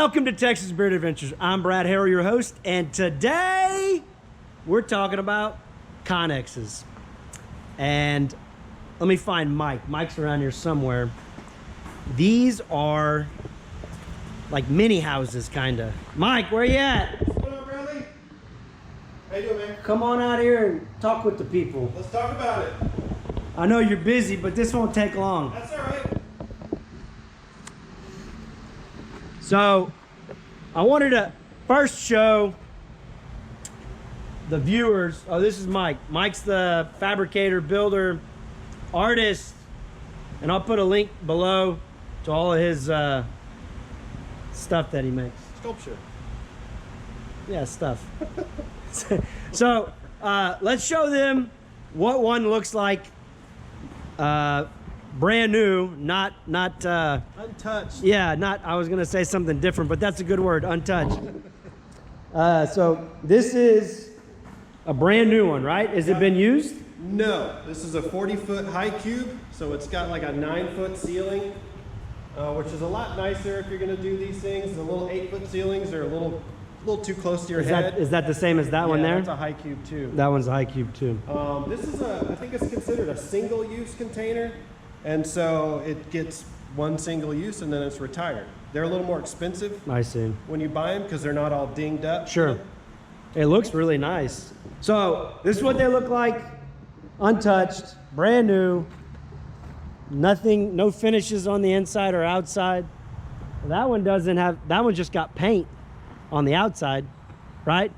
Welcome to Texas Beard Adventures. I'm Brad Harrell, your host, and today we're talking about connexes. And let me find Mike. Mike's around here somewhere. These are like mini houses, kind of. Mike, where you at? What's going on, Bradley? How you doing, man? Come on out here and talk with the people. Let's talk about it. I know you're busy, but this won't take long. That's all right. So, I wanted to first show the viewers. Oh, this is Mike. Mike's the fabricator, builder, artist, and I'll put a link below to all of his stuff that he makes. Sculpture. Yeah, stuff. So, let's show them what one looks like. Brand new, not Untouched. yeah, not, I was gonna say something different, but that's a good word, untouched. So this is a brand new one, right? Has it been used? No, this is a 40-foot high cube, so it's got like a 9-foot ceiling, which is a lot nicer if you're gonna do these things. The little 8-foot ceilings are a little too close to your head. Is that the same as that one there? That's a high cube too. That one's a high cube too. This is I think it's considered a single-use container, and so it gets one single use and then it's retired. They're a little more expensive I see. when you buy them because they're not all dinged up. Sure. It looks really nice. So this is what they look like, untouched, brand new, nothing, no finishes on the inside or outside. That one doesn't have, that one just got paint on the outside, right?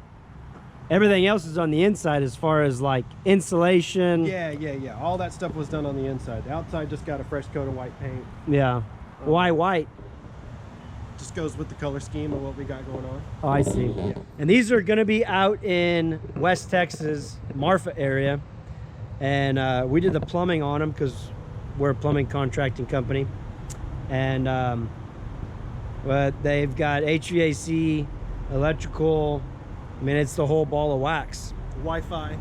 Everything else is on the inside as far as like insulation. Yeah. All that stuff was done on the inside. The outside just got a fresh coat of white paint. Yeah. Why white? Just goes with the color scheme of what we got going on. Oh, I see. Yeah. And these are gonna be out in West Texas, Marfa area. And we did the plumbing on them because we're a plumbing contracting company. And but they've got HVAC, electrical. I mean, it's the whole ball of wax. Wi-Fi.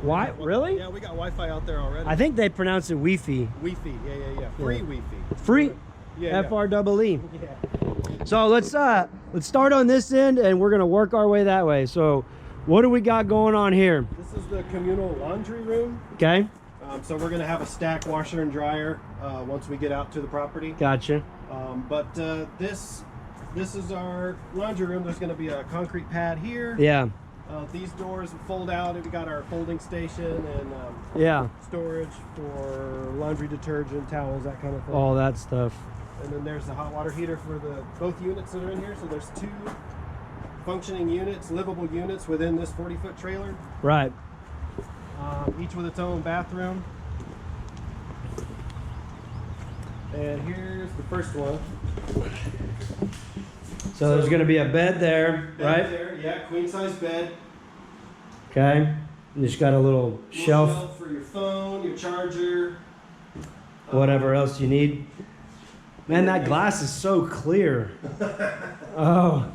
Why? Really? Yeah, we got Wi-Fi out there already. I think they pronounce it Wi-Fi. Wi-Fi, yeah. Free Wi-Fi. Free. Yeah. F-R-E-E. Yeah. So let's start on this end, and we're gonna work our way that way. So, what do we got going on here? This is the communal laundry room. Okay. So we're gonna have a stack washer and dryer once we get out to the property. Gotcha. But this is our laundry room. There's going to be a concrete pad here. Yeah. These doors fold out. We got our folding station and Yeah. storage for laundry detergent, towels, that kind of thing. All that stuff. And then there's the hot water heater for both units that are in here. So there's 2 functioning units, livable units within this 40-foot trailer. Right. Each with its own bathroom. And here's the first one. So there's going to be a bed there, right? There, yeah, queen size bed. Okay. And it's got a little shelf, For your phone, your charger. whatever else you need. Man, that glass is so clear. Oh.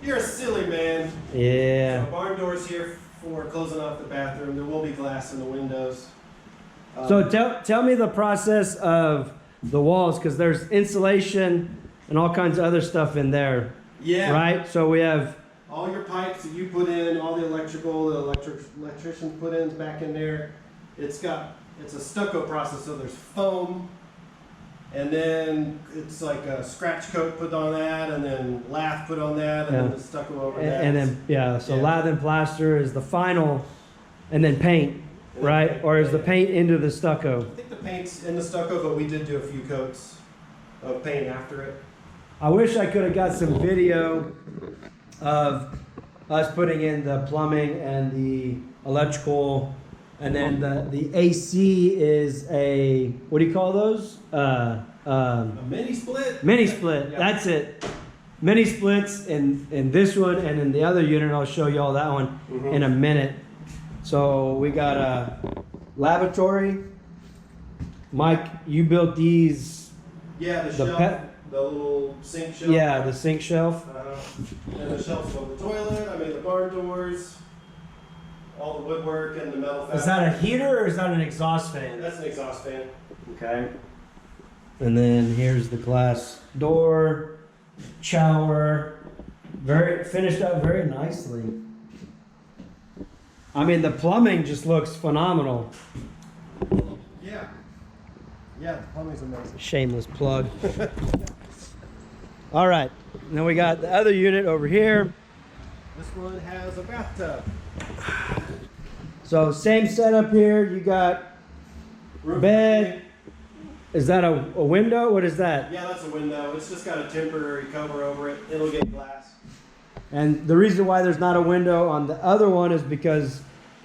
You're a silly man. Yeah. So barn doors here for closing off the bathroom. There will be glass in the windows. So tell me the process of the walls, because there's insulation and all kinds of other stuff in there. Yeah. Right? So we have All your pipes that you put in, all the electrical, electricians put in back in there. It's a stucco process, so there's foam, and then it's like a scratch coat put on that, and then lath put on that, and then the stucco over that. and then so Yeah. lath and plaster is the final, and then paint, right? Or is the paint into the stucco? I think the paint's in the stucco, but we did do a few coats of paint after it. I wish I could have got some video of us putting in the plumbing and the electrical, and then the AC is a, what do you call those? A mini split? Mini split, Yeah. that's it. Mini splits in this one, and in the other unit, I'll show you all that one in a minute. So we got a lavatory. Mike, you built these. Yeah, the The shelf, the little sink shelf. Yeah, the sink shelf. And the shelves above the toilet. I made the barn doors, all the woodwork and the metal fabric. Is that a heater or is that an exhaust fan? That's an exhaust fan. Okay. And then here's the glass door, shower, very finished up very nicely. I mean, the plumbing just looks phenomenal. Yeah. Yeah, the plumbing's amazing. Shameless plug. All right, and then we got the other unit over here. This one has a bathtub. So same setup here. You got Roof. bed. Is that a window? What is that? Yeah, that's a window. It's just got a temporary cover over it. It'll get glass. And the reason why there's not a window on the other one is because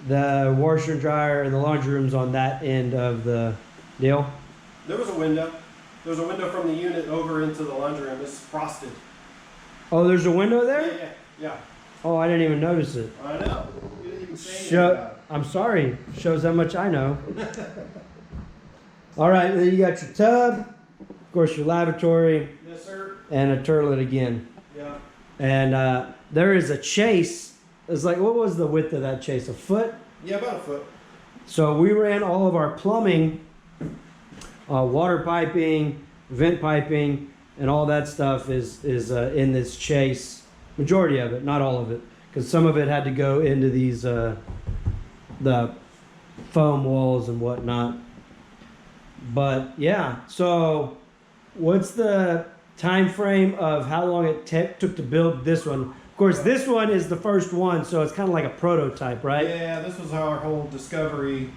the washer and dryer and the laundry room's on that end of the deal. There was a window. There was a window from the unit over into the laundry room. It's frosted. Oh, there's a window Yeah, there? yeah. Oh, I didn't even notice it. I know. You didn't even say anything about it. I'm sorry. Shows how much I know. All right, then you got your tub, of course your lavatory, Yes, sir. and a toilet again. Yeah. And there is a chase. It's like, what was the width of that chase? A foot? Yeah, about a foot. So we ran all of our plumbing, water piping, vent piping, and all that stuff is in this chase. Majority of it, not all of it, because some of it had to go into these the foam walls and whatnot. But yeah, so what's the time frame of how long it took to build this one? Of course, this one is the first one, so it's kind of like a prototype, right? Yeah, this was our whole discovery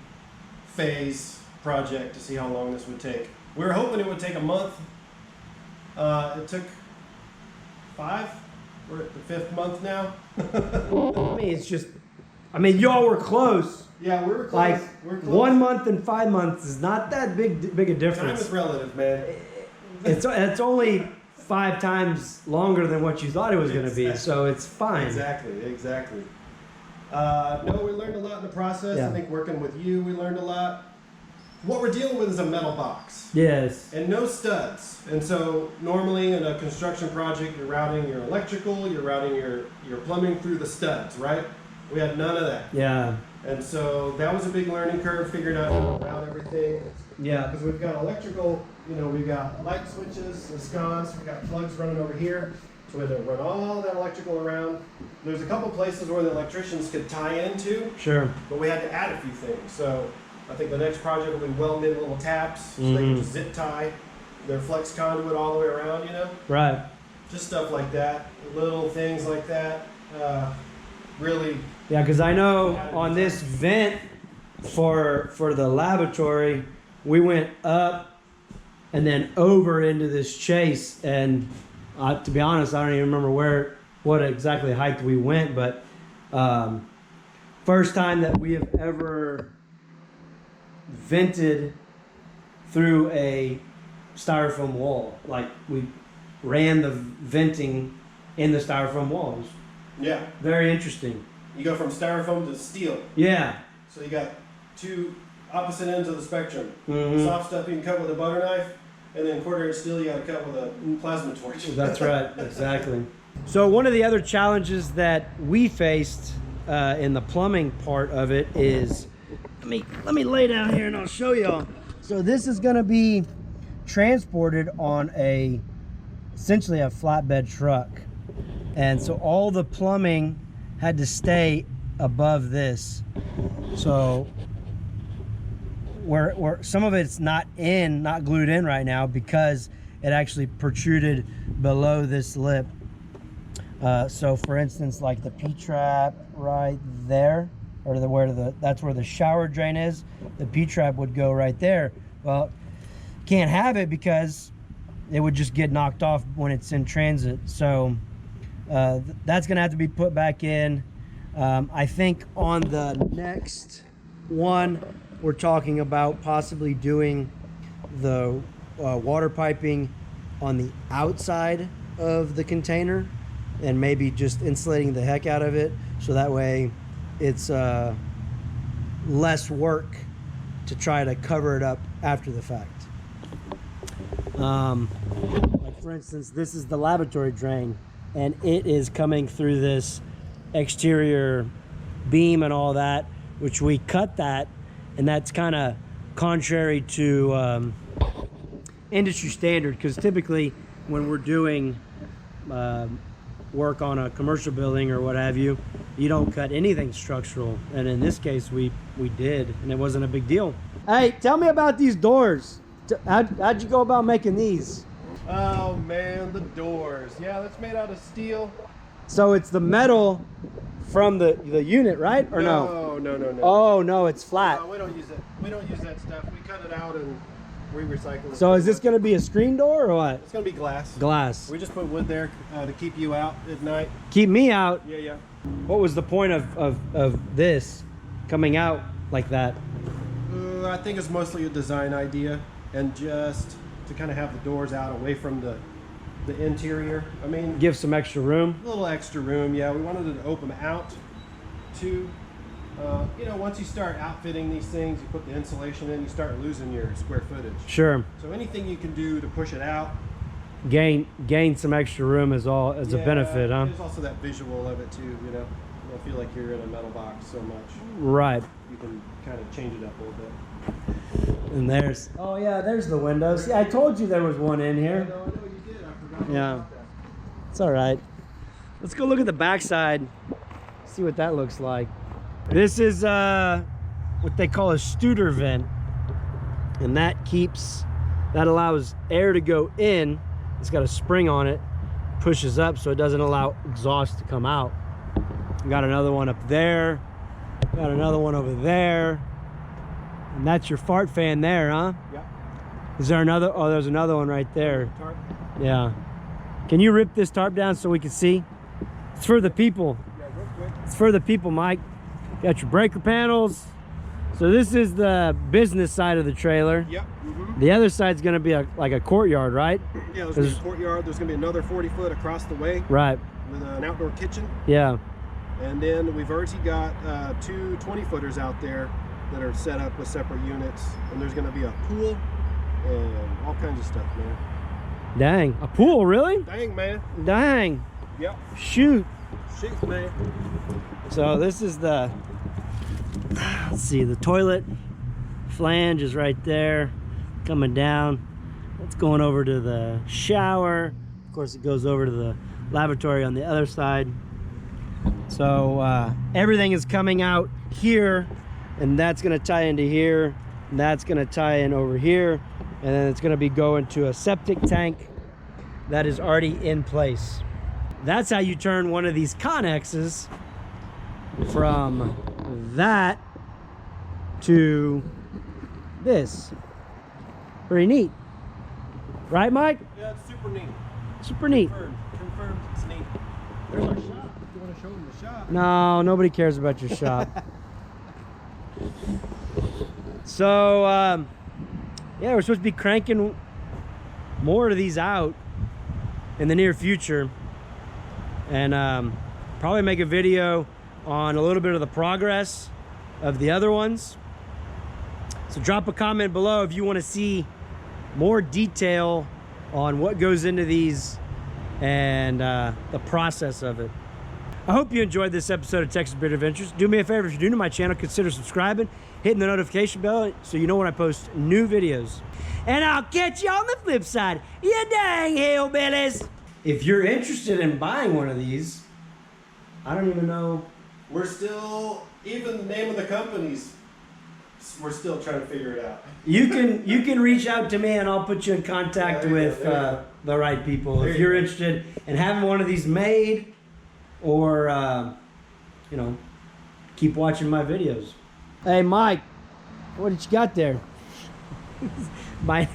phase project to see how long this would take. We were hoping it would take a month. It took 5. We're at the 5th month now. I mean, it's just, I mean, y'all were close. Yeah, we were close. Like we're close. 1 month and 5 months is not that big a Time difference. is relative, man. It's only 5 times longer than what you thought it was going to be, Exactly. so it's fine. Exactly. No, we learned a lot in the process. Yeah. I think working with you, we learned a lot. What we're dealing with is a metal box Yes. and no studs. And so normally in a construction project, you're routing your electrical, you're routing your plumbing through the studs, right? We had none of that. Yeah. And so that was a big learning curve, figuring out how to route everything. Yeah. Because we've got electrical, we've got light switches, the sconce, we've got plugs running over here. So we had to run all that electrical around. There's a couple places where the electricians could tie into, Sure. but we had to add a few things. So I think the next project will be welded little taps so they can just zip tie their flex conduit all the way around, Right. Just stuff like that, little things like that. Really, Yeah, because I know on this vent for the lavatory, we went up and then over into this chase, and to be honest, I don't even remember what exactly height we went, but first time that we have ever vented through a styrofoam wall. Like we ran the venting in the styrofoam walls. yeah. Very interesting. You go from styrofoam to steel. Yeah. So you got two opposite ends of the spectrum. Mhm. Soft stuff you can cut with a butter knife, and then quarter inch steel you got to cut with a plasma torch. That's right, exactly. So one of the other challenges that we faced in the plumbing part of it is, let me lay down here and I'll show y'all. So this is going to be transported on essentially a flatbed truck, and so all the plumbing had to stay above this. So where some of it's not glued in right now because it actually protruded below this lip. So for instance, like the P-trap right there, or that's where the shower drain is, the P-trap would go right there. Well, can't have it because it would just get knocked off when it's in transit. So that's gonna have to be put back in. I think on the next one, we're talking about possibly doing the water piping on the outside of the container and maybe just insulating the heck out of it, so that way it's less work to try to cover it up after the fact. Like for instance, this is the lavatory drain, and it is coming through this exterior beam and all that, which we cut that, and that's kind of contrary to industry standard, because typically when we're doing work on a commercial building or what have you, you don't cut anything structural, and in this case we did, and it wasn't a big deal. Hey, tell me about these doors. How'd you go about making these? Oh man, the doors. Yeah, that's made out of steel. So it's the metal from the unit, right? Or No. Oh no, it's flat. No, we don't use it. We don't use that stuff. We cut it out and we recycle it. So is this going to be a screen door or what? It's gonna be glass. Glass. We just put wood there to keep you out at night. Keep me out. Yeah. What was the point of this coming out like that? I think it's mostly a design idea, and just to kind of have the doors out away from the interior. I mean, Give some extra room. a little extra room. Yeah, we wanted it to open out to, you know, once you start outfitting these things, you put the insulation in, you start losing your square footage. Sure. So anything you can do to push it out. Gain some extra room as a benefit, huh? There's also that visual of it too. You know, you don't feel like you're in a metal box so much. Right. You can kind of change it up a little bit. And there's the windows. Yeah, I told you there was one in here. No, I know you did. I forgot Yeah. about that. It's all right. Let's go look at the backside. See what that looks like. This is what they call a Studer vent, and that allows air to go in. It's got a spring on it, pushes up so it doesn't allow exhaust to come out. Got another one up there. Got another one over there. And that's your fart fan there, huh? Yep. Is there another? Oh, there's another one right there. Tarp. Yeah. Can you rip this tarp down so we can see? It's for the people. Yeah, real quick. It's for the people, Mike. Got your breaker panels. So this is the business side of the trailer. Yep. The other side's gonna be like a courtyard, right? Yeah, there's gonna be a courtyard. There's gonna be another 40 foot across the way Right. with an outdoor kitchen. Yeah. And then we've already got two 20 footers out there that are set up with separate units. And there's gonna be a pool and all kinds of stuff, man. Dang. A pool, really? Dang, man. Dang. Yep. Shoot. Shit, man. So this is the, let's see, the toilet flange is right there, coming down. It's going over to the shower. Of course, it goes over to the lavatory on the other side. So everything is coming out here, and that's going to tie into here, and that's going to tie in over here, and then it's going to be going to a septic tank that is already in place. That's how you turn one of these connexes from that to this. Pretty neat. Right, Mike? Yeah, it's super neat. Super neat. Confirmed it's neat. There's our shop. If you want to show them the shop. No, nobody cares about your shop. So, yeah, we're supposed to be cranking more of these out in the near future. And probably make a video on a little bit of the progress of the other ones. So drop a comment below if you want to see more detail on what goes into these and the process of it. I hope you enjoyed this episode of Texas Beard Adventures. Do me a favor, if you're new to my channel, consider subscribing, hitting the notification bell so you know when I post new videos. And I'll catch you on the flip side, you dang hillbillies. If you're interested in buying one of these, I don't even know. We're still, even the name of the companies, we're still trying to figure it out. You can reach out to me and I'll put you in contact with the right people. If you're interested in having one of these made, or you know, keep watching my videos. Hey Mike, what did you got there? Bye.